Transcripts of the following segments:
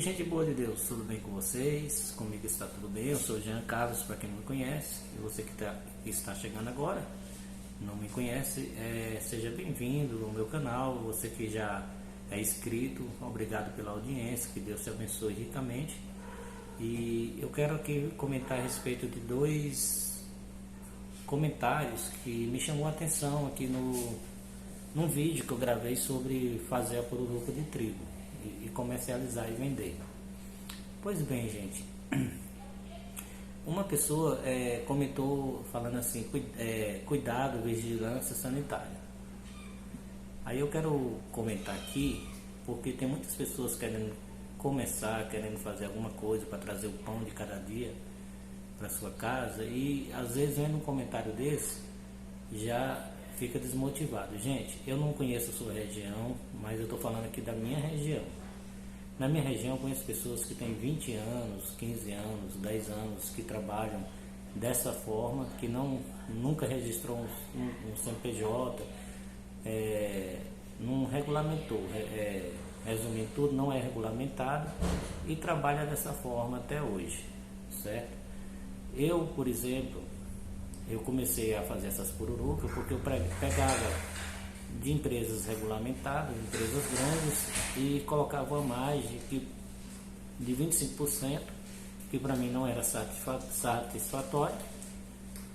Gente boa de Deus, tudo bem com vocês? Comigo está tudo bem, eu sou Jean Carlos, para quem não me conhece, e você que está chegando agora, não me conhece, seja bem-vindo ao meu canal. Você que já é inscrito, obrigado pela audiência, que Deus te abençoe ricamente. E eu quero aqui comentar a respeito de dois comentários que me chamou a atenção aqui num vídeo que eu gravei sobre fazer a pururuca de trigo e comercializar e vender. Pois bem, gente, uma pessoa comentou falando assim, cuidado, vigilância sanitária. Aí eu quero comentar aqui, porque tem muitas pessoas querendo fazer alguma coisa para trazer o pão de cada dia para sua casa, e às vezes vendo um comentário desse já fica desmotivado. Gente, eu não conheço a sua região, mas eu estou falando aqui da minha região. Na minha região eu conheço pessoas que têm 20 anos, 15 anos, 10 anos, que trabalham dessa forma, que nunca registrou um CNPJ, não regulamentou, resumindo tudo, não é regulamentado e trabalha dessa forma até hoje, certo? Eu, por exemplo, eu comecei a fazer essas pururucas porque eu pegava de empresas regulamentadas, empresas grandes, e colocava uma margem de 25%, que para mim não era satisfatório,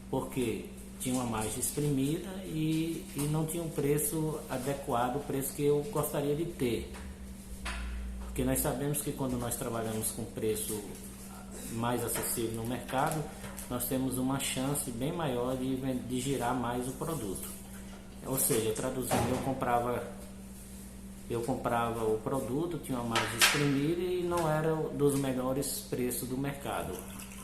porque tinha uma margem exprimida e não tinha um preço adequado, o preço que eu gostaria de ter. Porque nós sabemos que quando nós trabalhamos com preço mais acessível no mercado, nós temos uma chance bem maior de girar mais o produto. Ou seja, traduzindo, eu comprava o produto, tinha uma margem exprimida e não era dos melhores preços do mercado,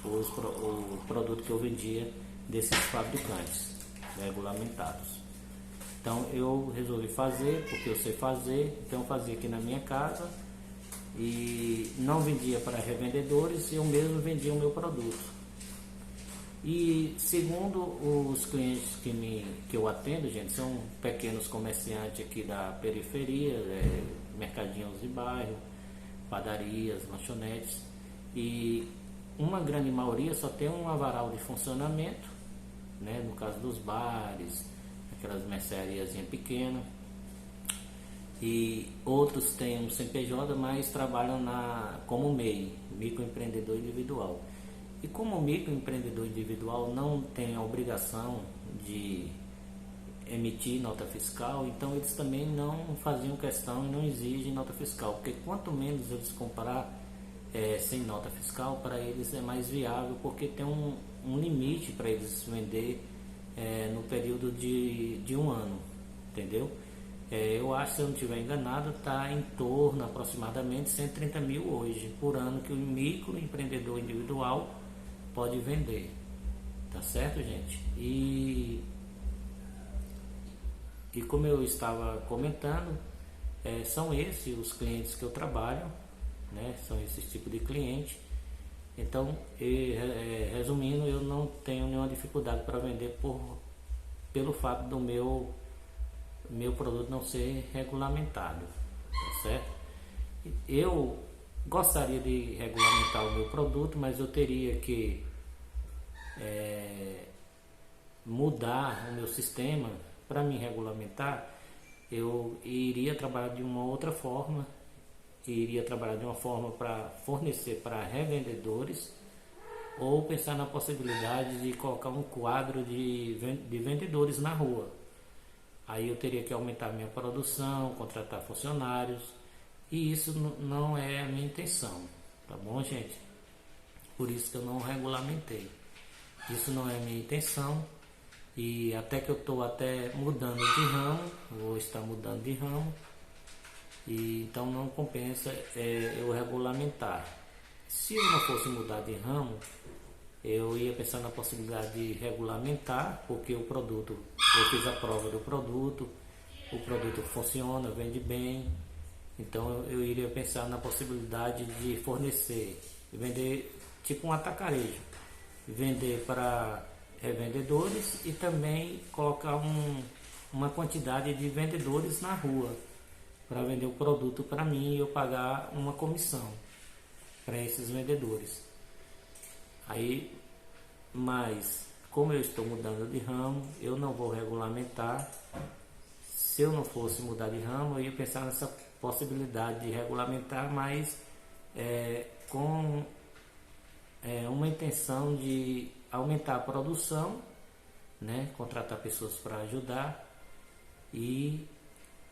o produto que eu vendia desses fabricantes regulamentados. Então eu resolvi fazer, porque eu sei fazer, então eu fazia aqui na minha casa e não vendia para revendedores, eu mesmo vendia o meu produto. E segundo os clientes que eu atendo, gente, são pequenos comerciantes aqui da periferia, mercadinhos de bairro, padarias, lanchonetes, e uma grande maioria só tem um avaral de funcionamento, né, no caso dos bares, aquelas merceariazinhas pequenas, e outros têm um CNPJ, mas trabalham como MEI, microempreendedor individual. E como o microempreendedor individual não tem a obrigação de emitir nota fiscal, então eles também não faziam questão e não exigem nota fiscal, porque quanto menos eles comprar sem nota fiscal, para eles é mais viável, porque tem um limite para eles vender no período de um ano, entendeu? Eu acho, se eu não estiver enganado, está em torno aproximadamente 130 mil hoje por ano que o microempreendedor individual pode vender, tá certo, gente? E como eu estava comentando, são esses os clientes que eu trabalho, né? São esses tipos de cliente. Então, resumindo, eu não tenho nenhuma dificuldade para vender pelo fato do meu produto não ser regulamentado, tá certo? Eu gostaria de regulamentar o meu produto, mas eu teria que mudar o meu sistema. Para me regulamentar, eu iria trabalhar de uma outra forma, iria trabalhar de uma forma para fornecer para revendedores, ou pensar na possibilidade de colocar um quadro de vendedores na rua. Aí eu teria que aumentar minha produção, contratar funcionários, e isso não é a minha intenção, tá bom, gente? Por isso que eu não regulamentei. Isso não é a minha intenção, e até que eu estou mudando de ramo, vou estar mudando de ramo, e então não compensa eu regulamentar. Se eu não fosse mudar de ramo, eu ia pensar na possibilidade de regulamentar, porque eu fiz a prova do produto, o produto funciona, vende bem. Então eu iria pensar na possibilidade de fornecer, vender tipo um atacarejo, vender para revendedores e também colocar uma quantidade de vendedores na rua para vender o produto para mim e eu pagar uma comissão. para esses vendedores. Aí, mas como eu estou mudando de ramo, eu não vou regulamentar. Se eu não fosse mudar de ramo, eu ia pensar nessa possibilidade de regulamentar, mas com uma intenção de aumentar a produção, né? Contratar pessoas para ajudar e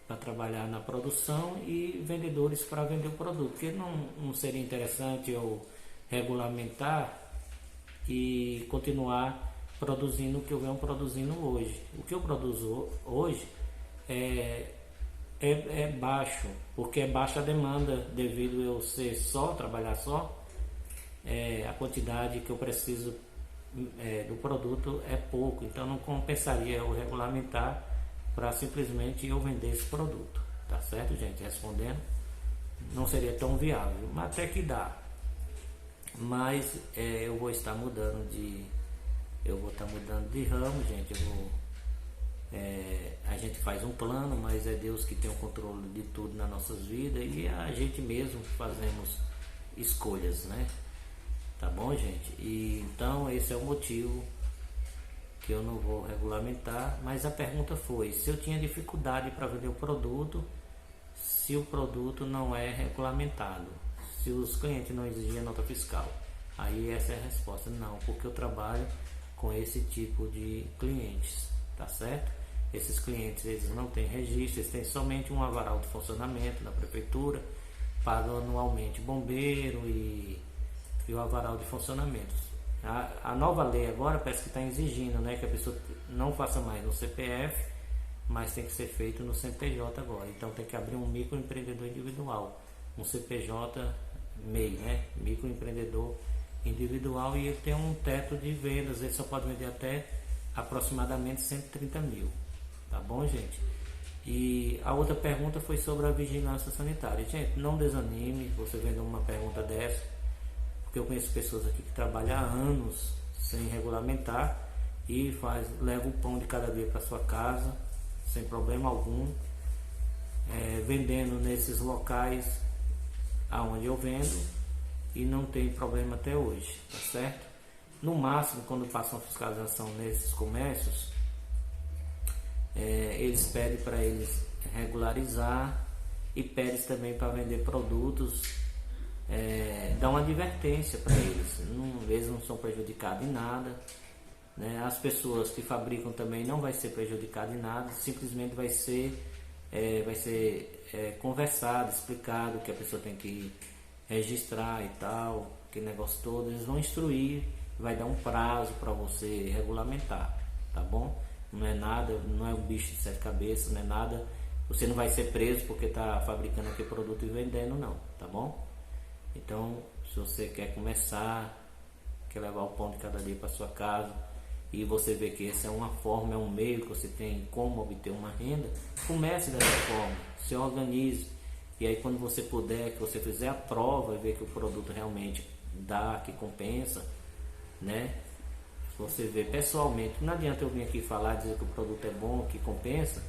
para trabalhar na produção e vendedores para vender o produto. Porque não seria interessante eu regulamentar e continuar produzindo o que eu venho produzindo hoje. O que eu produzo hoje é baixo, porque é baixa a demanda devido eu ser trabalhar só. A quantidade que eu preciso do produto é pouco, então não compensaria eu regulamentar para simplesmente eu vender esse produto, tá certo, gente? Respondendo, não seria tão viável, mas até que dá. Mas eu vou estar mudando de ramo, gente. A gente faz um plano, mas é Deus que tem o controle de tudo nas nossas vidas e a gente mesmo fazemos escolhas, né? Tá bom, gente? E então esse é o motivo que eu não vou regulamentar. Mas a pergunta foi se eu tinha dificuldade para vender o produto, se o produto não é regulamentado, se os clientes não exigiam nota fiscal. Aí essa é a resposta: não, porque eu trabalho com esse tipo de clientes, tá certo? Esses clientes, eles não têm registro, eles têm somente um aval de funcionamento na prefeitura, pagam anualmente bombeiro e o aval de funcionamento. A nova lei agora parece que está exigindo, né, que a pessoa não faça mais no CPF, mas tem que ser feito no CNPJ agora. Então tem que abrir um microempreendedor individual, um CPJ MEI, né, microempreendedor individual, e ele tem um teto de vendas, ele só pode vender até aproximadamente 130 mil, tá bom, gente? E a outra pergunta foi sobre a vigilância sanitária. Gente, não desanime você vendo uma pergunta dessa, porque eu conheço pessoas aqui que trabalham há anos sem regulamentar e leva o pão de cada dia para sua casa sem problema algum, vendendo nesses locais aonde eu vendo, e não tem problema até hoje, tá certo? No máximo, quando passam a fiscalização nesses comércios, eles pedem para eles regularizar e pedem também para vender produtos, dá uma advertência para eles. Eles não são prejudicados em nada, né? As pessoas que fabricam também não vai ser prejudicado em nada, simplesmente vai ser conversado, explicado que a pessoa tem que registrar e tal, aquele negócio todo. Eles vão instruir, vai dar um prazo para você regulamentar, tá bom? Não é nada, não é um bicho de sete cabeças, não é nada, você não vai ser preso porque está fabricando aquele produto e vendendo, não, tá bom? Então, se você quer começar, quer levar o pão de cada dia para sua casa, e você vê que essa é uma forma, é um meio que você tem como obter uma renda, comece dessa forma, se organize. E aí quando você puder, que você fizer a prova e ver que o produto realmente dá, que compensa, né? Você vê pessoalmente, não adianta eu vir aqui falar, dizer que o produto é bom, que compensa,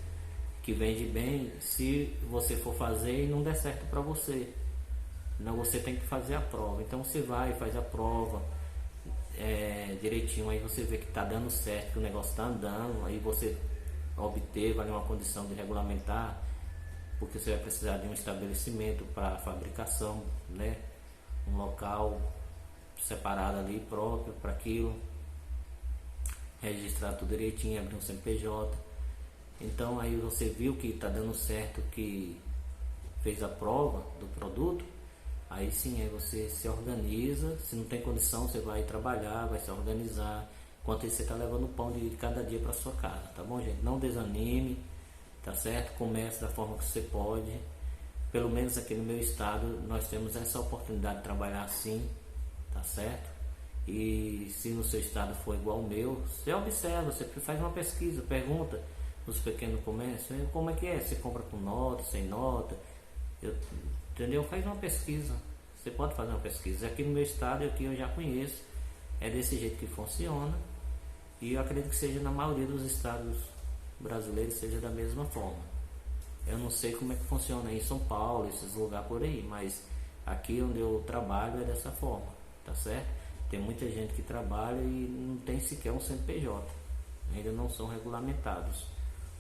que vende bem, se você for fazer e não der certo para você. Não, você tem que fazer a prova. Então você vai e faz a prova direitinho, aí você vê que está dando certo, que o negócio está andando, aí você vai uma condição de regulamentar, porque você vai precisar de um estabelecimento para fabricação, né? Um local separado ali próprio para aquilo, registrar tudo direitinho, abrir um CNPJ. Então aí você viu que está dando certo, que fez a prova do produto, aí sim, aí você se organiza. Se não tem condição, você vai trabalhar, vai se organizar, enquanto isso você está levando o pão de cada dia para sua casa, tá bom, gente? Não desanime, tá certo? Comece da forma que você pode. Pelo menos aqui no meu estado nós temos essa oportunidade de trabalhar assim, tá certo? E se no seu estado for igual ao meu, você observa, você faz uma pesquisa, pergunta nos pequenos comércios, como é que é? Você compra com nota, sem nota? Entendeu? Faz uma pesquisa. Você pode fazer uma pesquisa. Aqui no meu estado, aqui eu já conheço, é desse jeito que funciona, e eu acredito que seja na maioria dos estados brasileiros, seja da mesma forma. Eu não sei como é que funciona aí em São Paulo, esses lugares por aí, mas Aqui onde eu trabalho é dessa forma, tá certo? Tem muita gente que trabalha e não tem sequer um CNPJ, ainda não são regulamentados.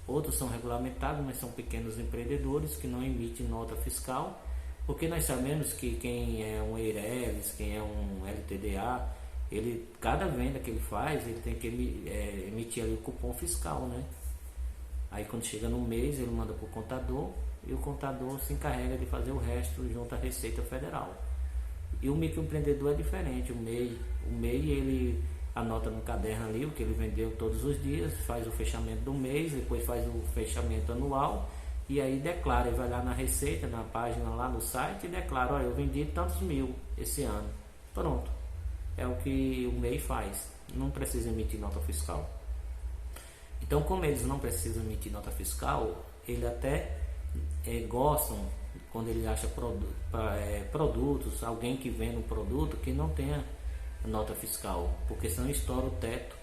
Outros são regulamentados, mas são pequenos empreendedores que não emitem nota fiscal, porque nós sabemos que quem é um EIRELIS, quem é um LTDA, ele, cada venda que ele faz, ele tem que emitir ali o cupom fiscal, né? Aí quando chega no mês, ele manda para o contador, e o contador se encarrega de fazer o resto junto à Receita Federal. E o microempreendedor é diferente. O MEI ele anota no caderno ali o que ele vendeu todos os dias, faz o fechamento do mês, depois faz o fechamento anual e aí declara, ele vai lá na Receita, na página lá no site e declara, olha, eu vendi tantos mil esse ano. Pronto. É o que o MEI faz. Não precisa emitir nota fiscal. Então, como eles não precisam emitir nota fiscal, eles até gostam quando ele acha produtos, alguém que vende um produto que não tenha nota fiscal, porque senão estoura o teto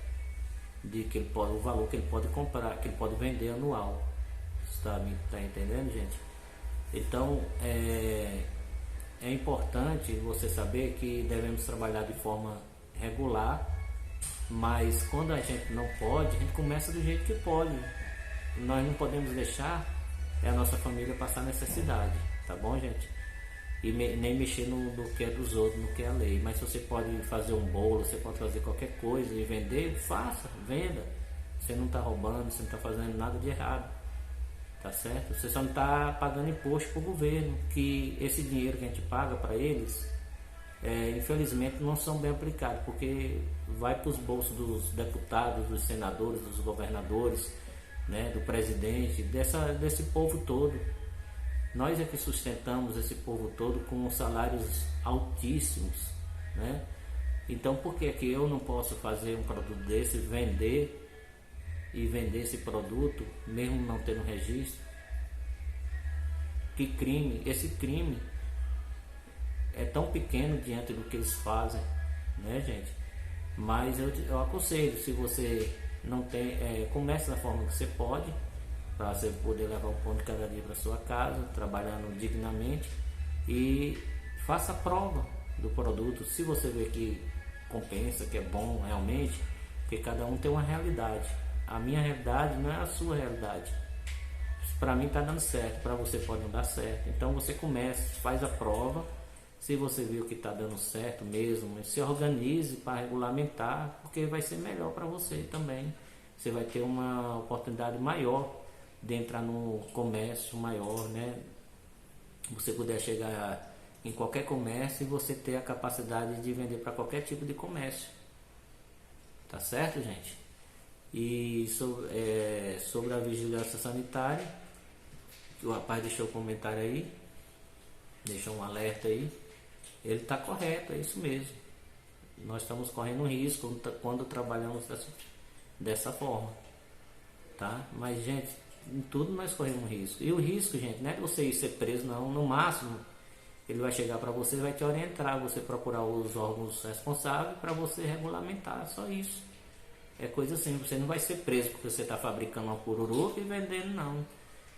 de que ele pode, o valor que ele pode comprar, que ele pode vender anual. Tá entendendo, gente? Então é importante você saber que devemos trabalhar de forma regular, mas quando a gente não pode, a gente começa do jeito que pode. Nós não podemos deixar a nossa família passar necessidade, tá bom, gente? E nem mexer no que é dos outros, no que é a lei. Mas se você pode fazer um bolo, você pode fazer qualquer coisa e vender, faça, venda. Você não está roubando, você não está fazendo nada de errado, tá certo? Você só não está pagando imposto para o governo, que esse dinheiro que a gente paga para eles, infelizmente não são bem aplicados, porque vai para os bolsos dos deputados, dos senadores, dos governadores, né, do presidente, desse povo todo. Nós é que sustentamos esse povo todo com salários altíssimos, né? Então por que eu não posso fazer um produto desse, vender esse produto, mesmo não tendo registro? Que crime! Esse crime é tão pequeno diante do que eles fazem, né, gente? Mas eu aconselho, se você não tem, comece da forma que você pode, para você poder levar o pão de cada dia para sua casa, trabalhando dignamente, e faça a prova do produto. Se você vê que compensa, que é bom realmente, porque cada um tem uma realidade. A minha realidade não é a sua realidade. Para mim está dando certo, para você pode não dar certo. Então você começa, faz a prova. Se você viu que está dando certo mesmo, se organize para regulamentar, porque vai ser melhor para você também. Você vai ter uma oportunidade maior de entrar no comércio maior, né? Você puder chegar em qualquer comércio e você ter a capacidade de vender para qualquer tipo de comércio. Tá certo, gente? E sobre a vigilância sanitária, o rapaz deixou um comentário aí, deixou um alerta aí. Ele está correto, é isso mesmo. Nós estamos correndo risco quando trabalhamos dessa forma, tá? Mas, gente, em tudo nós corremos risco. E o risco, gente, não é de você ir ser preso, não. No máximo, ele vai chegar para você e vai te orientar, você procurar os órgãos responsáveis para você regulamentar, só isso. É coisa simples, você não vai ser preso porque você está fabricando uma pururuca e vendendo, não.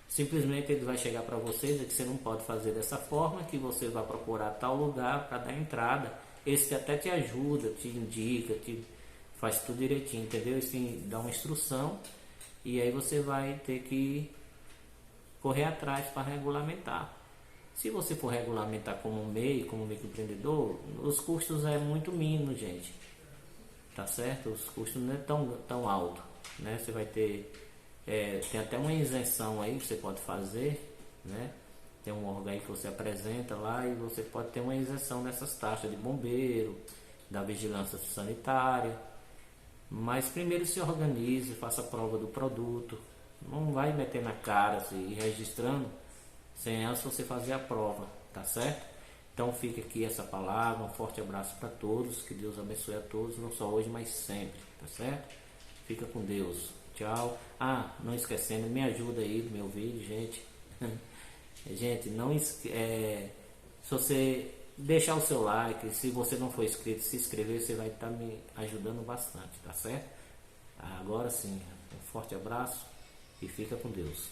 Simplesmente ele vai chegar para você e dizer que você não pode fazer dessa forma, que você vai procurar tal lugar para dar entrada. Esse até te ajuda, te indica, faz tudo direitinho, entendeu? Esse dá uma instrução e aí você vai ter que correr atrás para regulamentar. Se você for regulamentar como MEI, como microempreendedor, os custos é muito mínimo, gente. Tá certo? Os custos não é tão alto, né? Você vai ter tem até uma isenção aí que você pode fazer, né? Tem um órgão aí que você apresenta lá e você pode ter uma isenção dessas taxas de bombeiro, da vigilância sanitária. Mas primeiro se organize, faça a prova do produto. Não vai meter na cara, se ir registrando sem antes você fazer a prova, tá certo? Então fica aqui essa palavra, um forte abraço para todos, que Deus abençoe a todos, não só hoje, mas sempre, tá certo? Fica com Deus, tchau. Não esquecendo, me ajuda aí no meu vídeo, gente. Gente, se você deixar o seu like, se você não for inscrito, se inscrever, você vai estar me ajudando bastante, tá certo? Agora sim, um forte abraço e fica com Deus.